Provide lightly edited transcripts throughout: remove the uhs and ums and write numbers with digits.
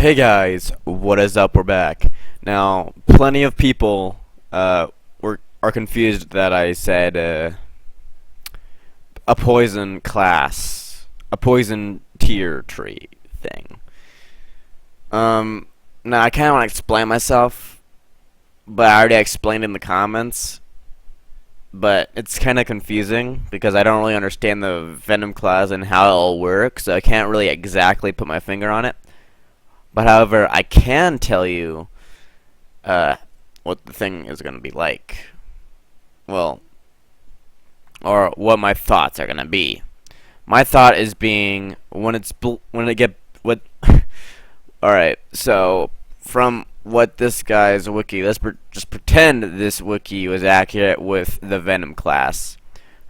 Hey guys, what is up? We're back. Now, plenty of people are confused that I said a poison class, a poison tier tree thing. Now I kind of want to explain myself, but I already explained in the comments. But it's kind of confusing because I don't really understand the Venom class and how it all works, so I can't really exactly put my finger on it. But however, I can tell you what the thing is going to be like. Well, or what my thoughts are going to be. My thought is being when it get what. All right, so from what this guy's wiki, just pretend this wiki was accurate with the Venom class: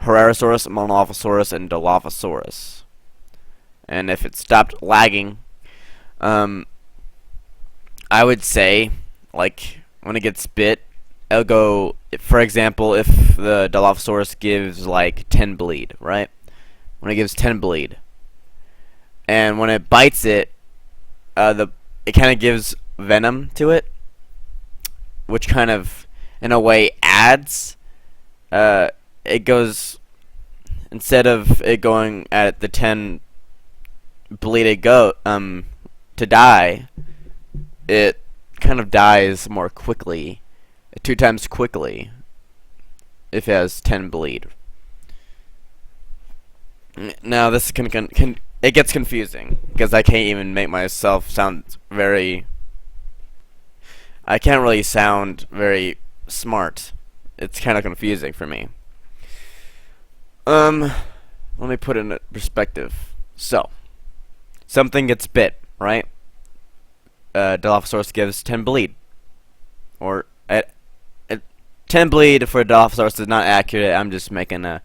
Herrerasaurus, Monophosaurus, and Dilophosaurus. And if it stopped lagging, I would say, like, when it gets bit, it'll go, for example, if the Dilophosaurus gives, like, 10 bleed, right? When it gives 10 bleed. And when it bites it, it kind of gives venom to it, which kind of, in a way, adds, it goes, instead of it going at the 10 bleeded to die, it kind of dies more quickly, 2 times quickly, if it has 10 bleed. Now this it gets confusing because I can't even make myself sound very. I can't really sound very smart. It's kind of confusing for me. Let me put it in perspective. So, something gets bit, right? Dilophosaurus gives 10 bleed. Or 10 bleed for Dilophosaurus is not accurate. I'm just making a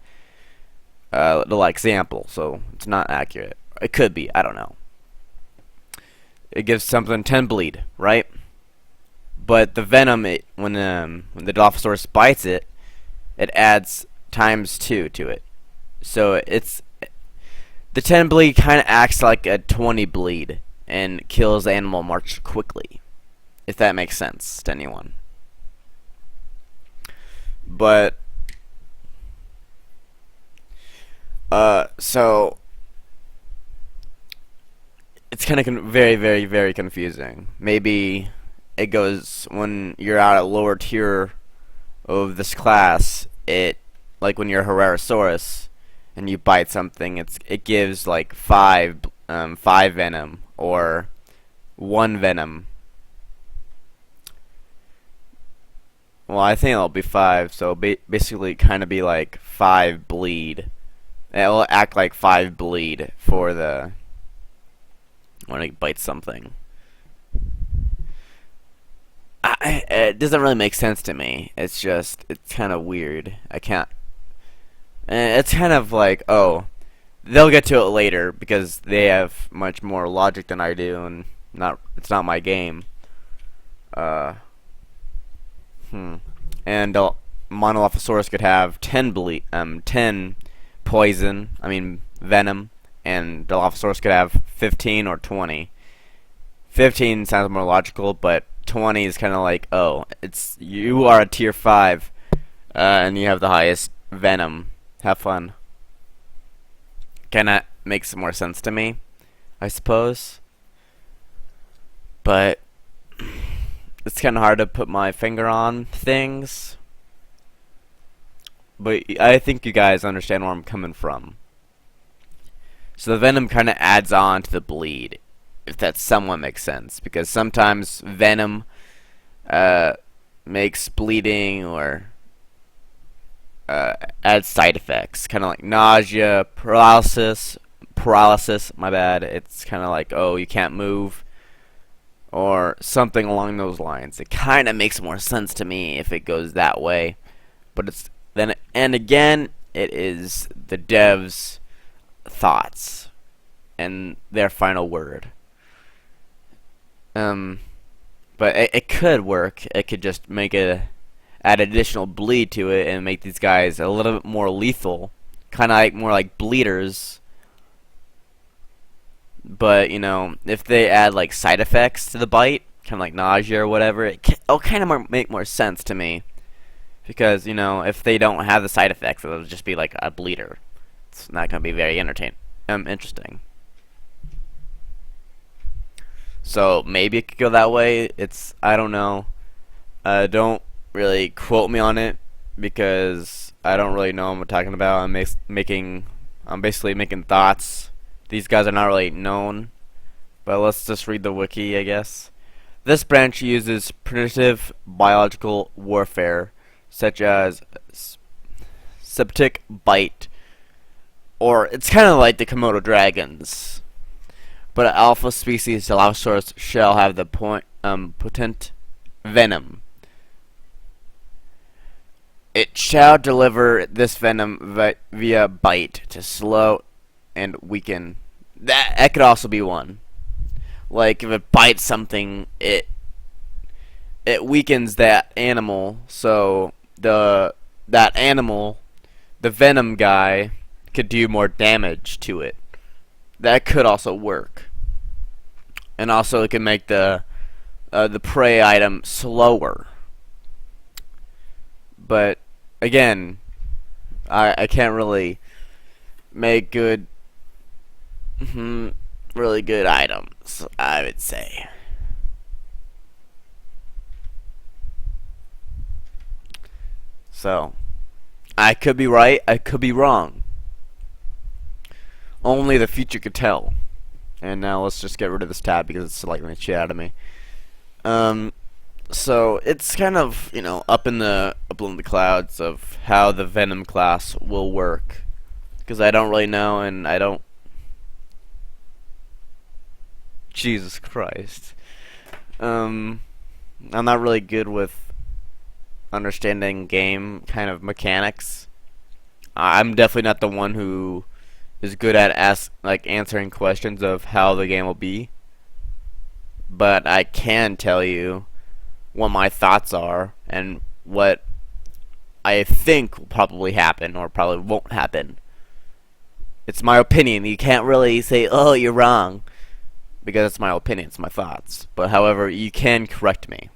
little example, so it's not accurate. It could be. I don't know. It gives something 10 bleed, right? But the venom, when the Dilophosaurus bites it, it adds ×2 to it. So the 10 bleed kind of acts like a 20 bleed and kills the animal much quickly, if that makes sense to anyone. But so it's kind of very, very, very confusing. Maybe it goes when you're out at lower tier of this class. Like when you're Herrerasaurus and you bite something, it gives like 5 venom or 1 venom. Well, I think it'll be 5, so basically kind of be like 5 bleed. It'll act like 5 bleed for when it bites something. It doesn't really make sense to me. It's kind of weird. I can't. It's kind of like, oh, they'll get to it later because they have much more logic than I do, and it's not my game. And Monophosaurus could have 10 poison, venom, and Dilophosaurus could have 15 or 20. 15 sounds more logical, but 20 is kind of like, oh, you are a tier 5, and you have the highest venom. Have fun. Kinda makes more sense to me, I suppose. But it's kind of hard to put my finger on things. But I think you guys understand where I'm coming from. So the venom kind of adds on to the bleed, if that somewhat makes sense. Because sometimes venom makes bleeding or adds side effects, kind of like nausea, paralysis, my bad. It's kind of like, oh, you can't move, or something along those lines. It kind of makes more sense to me if it goes that way, but and again, it is the devs' thoughts and their final word. But it could work. It could just add additional bleed to it and make these guys a little bit more lethal, kind of like more like bleeders But if they add like side effects to the bite, kind of like nausea or whatever, it'll kind of make more sense to me. Because if they don't have the side effects, it'll just be like a bleeder. It's not gonna be very interesting. So maybe it could go that way. I don't know. Don't really quote me on it because I don't really know what I'm talking about. I'm basically making thoughts. These guys are not really known, but let's just read the wiki, I guess. This branch uses primitive biological warfare, such as septic bite, or it's kind of like the Komodo dragons. But an alpha species, the Dilophosaurus, shall have the potent venom. It shall deliver this venom via bite to slow and weaken. That could also be one. Like if it bites something, it weakens that animal. So that animal, the venom guy, could do more damage to it. That could also work. And also it can make the prey item slower. But again, I can't really make really good items, I would say. So, I could be right, I could be wrong. Only the future could tell. And now let's just get rid of this tab because it's slightly shit out of me. So it's kind of up in the clouds of how the Venom class will work, because I don't really know, and I don't. Jesus Christ. I'm not really good with understanding game kind of mechanics. I'm definitely not the one who is good at answering questions of how the game will be. But I can tell you what my thoughts are and what I think will probably happen or probably won't happen. It's my opinion. You can't really say, "Oh, you're wrong," because it's my opinion, it's my thoughts. But however, you can correct me.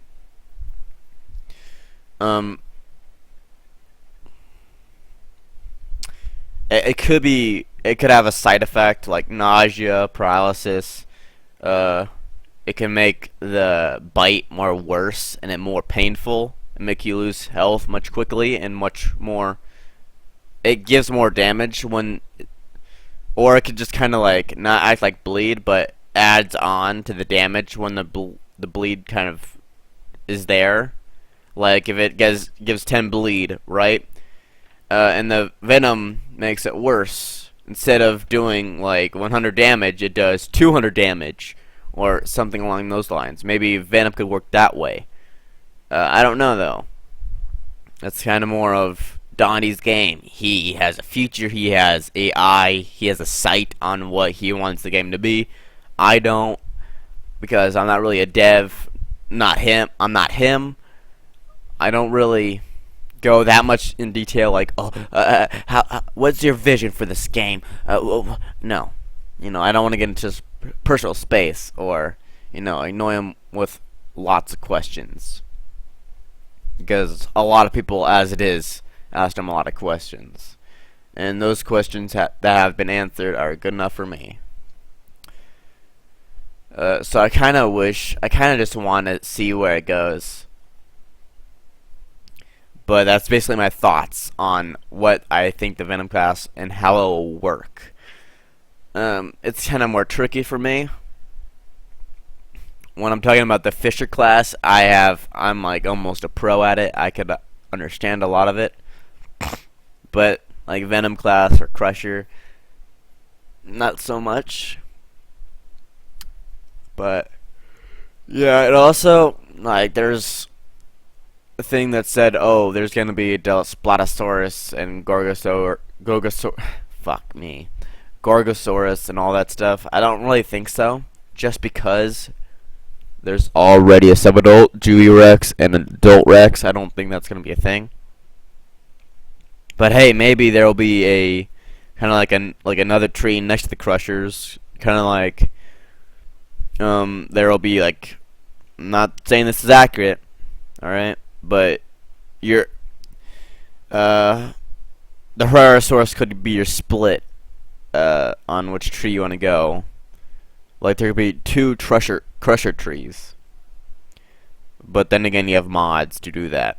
It could have a side effect like nausea, paralysis. It can make the bite more worse and it more painful and make you lose health much quickly and much more. It gives more damage or it could just kind of like not act like bleed, but adds on to the damage when the bleed kind of is there. Like if it gives 10 bleed, right? And the venom makes it worse. Instead of doing like 100 damage, it does 200 damage. Or something along those lines. Maybe Venom could work that way. I don't know though. That's kind of more of Donnie's game. He has a future. He has AI. He has a sight on what he wants the game to be. I don't, because I'm not really a dev. Not him. I'm not him. I don't really go that much in detail. Like, what's your vision for this game? No. I don't want to get into his personal space or, annoy him with lots of questions. Because a lot of people, as it is, asked him a lot of questions. And those questions that have been answered are good enough for me. So I kind of just want to see where it goes. But that's basically my thoughts on what I think the Venom class and how it will work. It's kind of more tricky for me. When I'm talking about the Fisher class, I'm like almost a pro at it. I could understand a lot of it. But like Venom class or Crusher, not so much. But yeah, it also like there's a thing that said, oh, there's gonna be Splatosaurus and Gorgosaurus and all that stuff. I don't really think so, just because there's already a sub-adult Dewey Rex and an adult Rex. I don't think that's gonna be a thing. But hey, maybe there'll be a kind of like another tree next to the Crushers, kind of like there will be like, I'm not saying this is accurate, all right, but your the Herrera source could be your split on which tree you want to go. Like there could be two crusher trees, but then again you have mods to do that.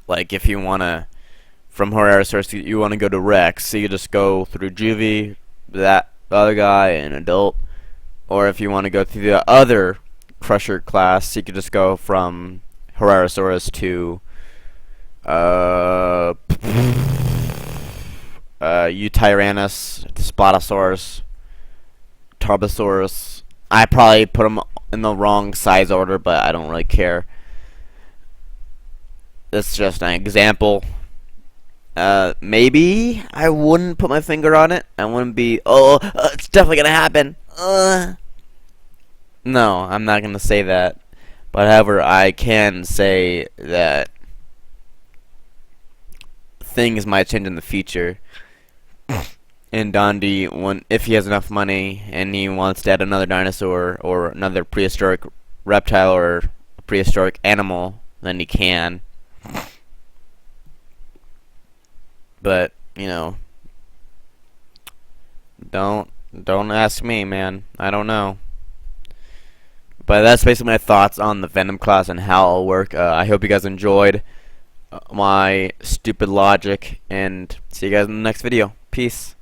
Like if you wanna from Herrera source you wanna go to Rex, so you just go through Juvie, that other guy, and Adult. Or if you want to go through the other crusher class, you could just go from Herrerasaurus to Eutyrannus, Splotosaurus, Tarbosaurus. I probably put them in the wrong size order, but I don't really care. That's just an example. Maybe I wouldn't put my finger on it. I wouldn't be, it's definitely gonna happen. No, I'm not gonna say that. But however, I can say that things might change in the future. And Dondi, if he has enough money and he wants to add another dinosaur or another prehistoric reptile or prehistoric animal, then he can. But, you know, don't ask me, man. I don't know. But that's basically my thoughts on the Venom class and how it'll work. I hope you guys enjoyed my stupid logic, and see you guys in the next video. Peace.